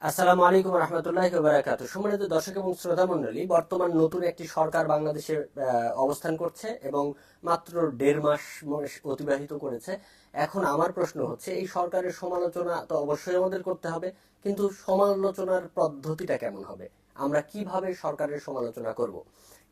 আসসালামু আলাইকুম রহমতুল্লাহি ওয়া বারাকাতুহু। সম্মানিত দর্শক এবং শ্রোতা মণ্ডলী, বর্তমান নতুন একটি সরকার বাংলাদেশে অবস্থান করছে এবং মাত্র 1.5 মাস অতিবাহিত করেছে। এখন আমার প্রশ্ন হচ্ছে, এই সরকারের সমালোচনা তো অবশ্যই আমাদের করতে হবে, কিন্তু সমালোচনার পদ্ধতিটা কেমন হবে? আমরা কিভাবে সরকারের সমালোচনা করব?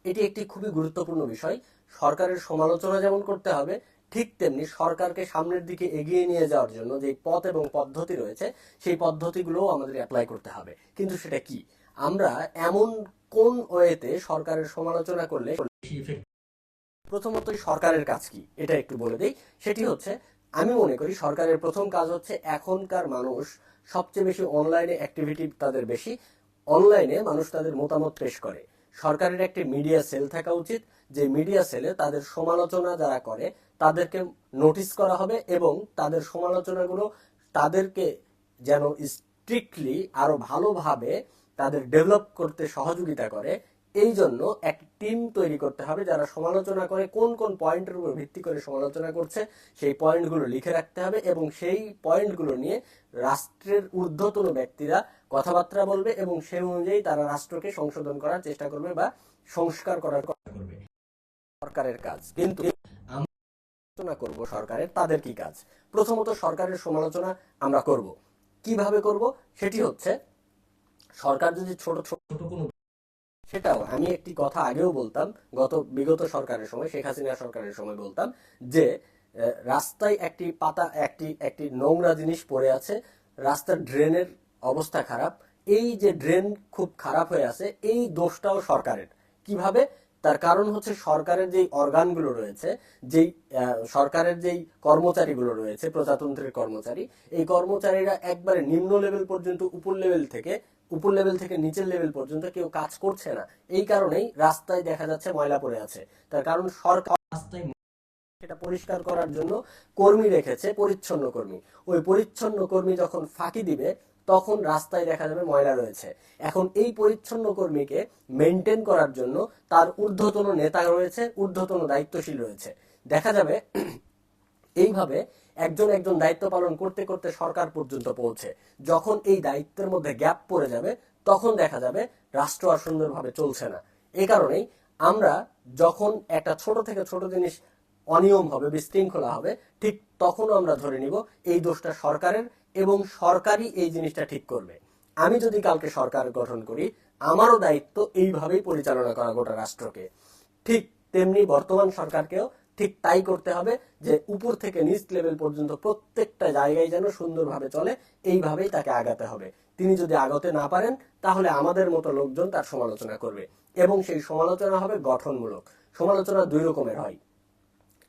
এটি একটি খুবই গুরুত্বপূর্ণ বিষয়। সরকারের সমালোচনা যেমন করতে হবে, ঠিক তেমনি সরকারকে সামনের দিকে এগিয়ে নিয়ে যাওয়ার জন্য যে পথ এবং পদ্ধতি রয়েছে, সেই পদ্ধতিগুলোও আমাদের অ্যাপ্লাই করতে হবে। কিন্তু সেটা কি? আমরা এমন কোন ওয়েতে সরকারের সমালোচনা করলে প্রথমতই সরকারের কাজ কি এটা একটু বলে দেই। সেটি হচ্ছে, আমি মনে করি সরকারের প্রথম কাজ হচ্ছে, এখনকার মানুষ সবচেয়ে বেশি অনলাইনে অ্যাক্টিভিটি তাদের বেশি। অনলাইনে মানুষ তাদের মতামত পেশ করে। সরকারের একটি মিডিয়া সেল থাকা উচিত, যে মিডিয়া সেলে তাদের সমালোচনা যারা করে তাদেরকে নোটিস করা হবে এবং তাদের সমালোচনাগুলো তাদেরকে যেন স্ট্রিক্টলি আরো ভালোভাবে তাদের ডেভেলপ করতে সহযোগিতা করে। এই জন্য একটি টিম তৈরি করতে হবে যারা সমালোচনা করে, কোন কোন পয়েন্টের উপর ভিত্তি করে সমালোচনা করছে সেই পয়েন্টগুলো লিখে রাখতে হবে এবং সেই পয়েন্টগুলো নিয়ে রাষ্ট্রের ঊর্ধ্বতন ব্যক্তিরা কথাবার্তা বলবে এবং সেই অনুযায়ী তারা রাষ্ট্রকে সংশোধন করার চেষ্টা করবে বা সংস্কার করার চেষ্টা করবে। সরকারের কাজ। কিন্তু আমরা আলোচনা করব সরকারের, তাদের কি কাজ? প্রথমত সরকারের সমালোচনা আমরা করব কিভাবে করব? সেটি হচ্ছে, সরকার যদি ছোট ছোট কোনো, সেটাও আমি একটি কথা আগেও বলতাম, বিগত সরকারের সময়, শেখ হাসিনা সরকারের সময় বলতাম যে রাস্তায় একটি পাতা, একটি একটি নোংরা জিনিস পড়ে আছে, রাস্তার ড্রেনের অবস্থা খারাপ, এই যে ড্রেন খুব খারাপ হয়ে আছে, এই দোষটাও সরকারের। কিভাবে? তার কারণ হচ্ছে, সরকারের যেই অর্গানগুলো রয়েছে, যেই সরকারের যেই কর্মচারীগুলো রয়েছে, প্রজাতন্ত্রের কর্মচারী, এই কর্মচারীরা একবারে নিম্ন লেভেল পর্যন্ত, উপর লেভেল থেকে নিচের লেভেল পর্যন্ত কেউ কাজ করছে না। এই কারণেই রাস্তায় দেখা যাচ্ছে ময়লা পড়ে আছে। তার কারণ সরকার রাস্তায় সেটা পরিষ্কার করার জন্য কর্মী রেখেছে, পরিচ্ছন্ন কর্মী। ওই পরিচ্ছন্ন কর্মী যখন ফাঁকি দিবে, তখন রাস্তায় দেখা যাবে ময়লা রয়েছে। এখন এই পরিচ্ছন্ন কর্মীকে মেনটেন করার জন্য তার ঊর্ধ্বতন নেতা রয়েছে, ঊর্ধ্বতন দায়িত্বশীল রয়েছে। দেখা যাবে এইভাবে একজন একজন দায়িত্ব পালন করতে করতে সরকার পর্যন্ত পৌঁছে। যখন এই দায়িত্বের মধ্যে গ্যাপ পড়ে যাবে, তখন দেখা যাবে রাষ্ট্র আর সুন্দরভাবে চলছে না। এই কারণেই আমরা যখন একটা ছোট থেকে ছোট জিনিস অনিয়ম হবে, বিশৃঙ্খলা হবে, ঠিক তখনও আমরা ধরে নিব এই দোষটা সরকারের এবং সরকারই এই জিনিসটা ঠিক করবে। আমি যদি কালকে সরকার গঠন করি, আমারও দায়িত্ব এইভাবেই পরিচালনা করা গোটা রাষ্ট্রকে। ঠিক তেমনি বর্তমান সরকারকেও ঠিক তাই করতে হবে, যে উপর থেকে নিচ লেভেল পর্যন্ত প্রত্যেকটা জায়গায় যেন সুন্দরভাবে চলে, এইভাবেই তাকে আগাতে হবে। তিনি যদি আগাতে না পারেন, তাহলে আমাদের মতো লোকজন তার সমালোচনা করবে এবং সেই সমালোচনা হবে গঠনমূলক। সমালোচনা দুই রকমের হয়।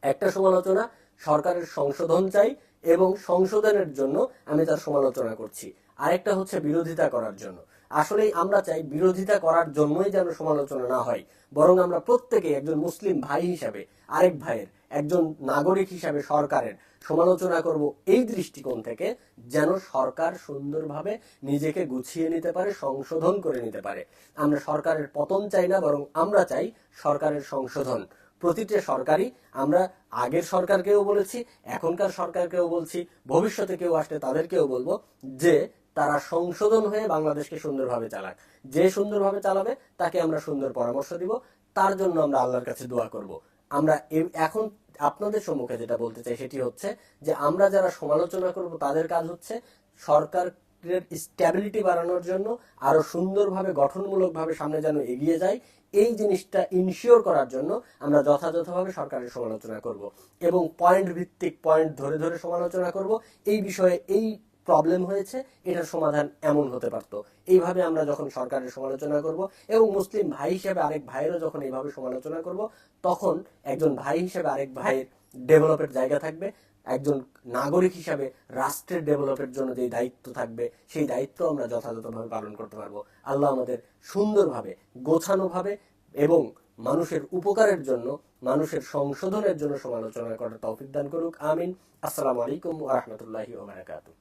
একটা সমালোচনা, সরকারের সংশোধন চাই এবং সংশোধনের জন্য আমি তার সমালোচনা করছি। আরেকটা হচ্ছে বিরোধিতা করার জন্য। আসলেই আমরা চাই বিরোধিতা করার জন্যই যেন সমালোচনা না হয়, বরং আমরা প্রত্যেকে একজন মুসলিম ভাই হিসাবে আরেক ভাইয়ের, একজন নাগরিক হিসাবে সরকারের সমালোচনা করব এই দৃষ্টিকোণ থেকে, যেন সরকার সুন্দরভাবে নিজেকে গুছিয়ে নিতে পারে, সংশোধন করে নিতে পারে। আমরা সরকারের পতন চাই না, বরং আমরা চাই সরকারের সংশোধন। প্রতিটা সরকারই, আমরা আগের সরকারকেও বলেছি, এখনকার সরকারকেও বলছি, ভবিষ্যতে কেউ আসলে তাদেরকেও বলবো যে তারা সংশোধন হয়ে বাংলাদেশকে সুন্দরভাবে চালাক। যে সুন্দরভাবে চালাবে তাকে আমরা সুন্দর পরামর্শ দিব, তার জন্য আমরা আল্লাহর কাছে দোয়া করব। আমরা এখন আপনাদের সম্মুখে যেটা বলতে চাই সেটি হচ্ছে, যে আমরা যারা সমালোচনা করব তাদের কাজ হচ্ছে সরকারের স্ট্যাবিলিটি বাড়ানোর জন্য, আরো সুন্দরভাবে গঠনমূলকভাবে সামনে যেন এগিয়ে যায়, এই জিনিসটা ইনশিওর করার জন্য আমরা যথাযথভাবে সরকারের সমালোচনা করব এবং পয়েন্ট ভিত্তিক পয়েন্ট ধরে ধরে সমালোচনা করব। এই বিষয়ে এই প্রবলেম হয়েছে, এটার সমাধান এমন হতে পারতো। এইভাবে আমরা যখন সরকারের সমালোচনা করব এবং মুসলিম ভাই হিসেবে আরেক ভাইয়েরও যখন এইভাবে সমালোচনা করব, তখন একজন ভাই হিসেবে আরেক ভাইয়ের ডেভেলপের জায়গা থাকবে, একজন নাগরিক হিসাবে রাষ্ট্রের ডেভেলপের জন্য যে দায়িত্ব থাকবে, সেই দায়িত্ব আমরা যথাযথভাবে পালন করতে পারবো। আল্লাহ আমাদের সুন্দরভাবে, গোছানোভাবে এবং মানুষের উপকারের জন্য, মানুষের সংশোধনের জন্য সমালোচনা করার তৌফিক দান করুক। আমিন। আসসালামু আলাইকুম ওয়া রাহমাতুল্লাহি ওয়া বারাকাতুহু।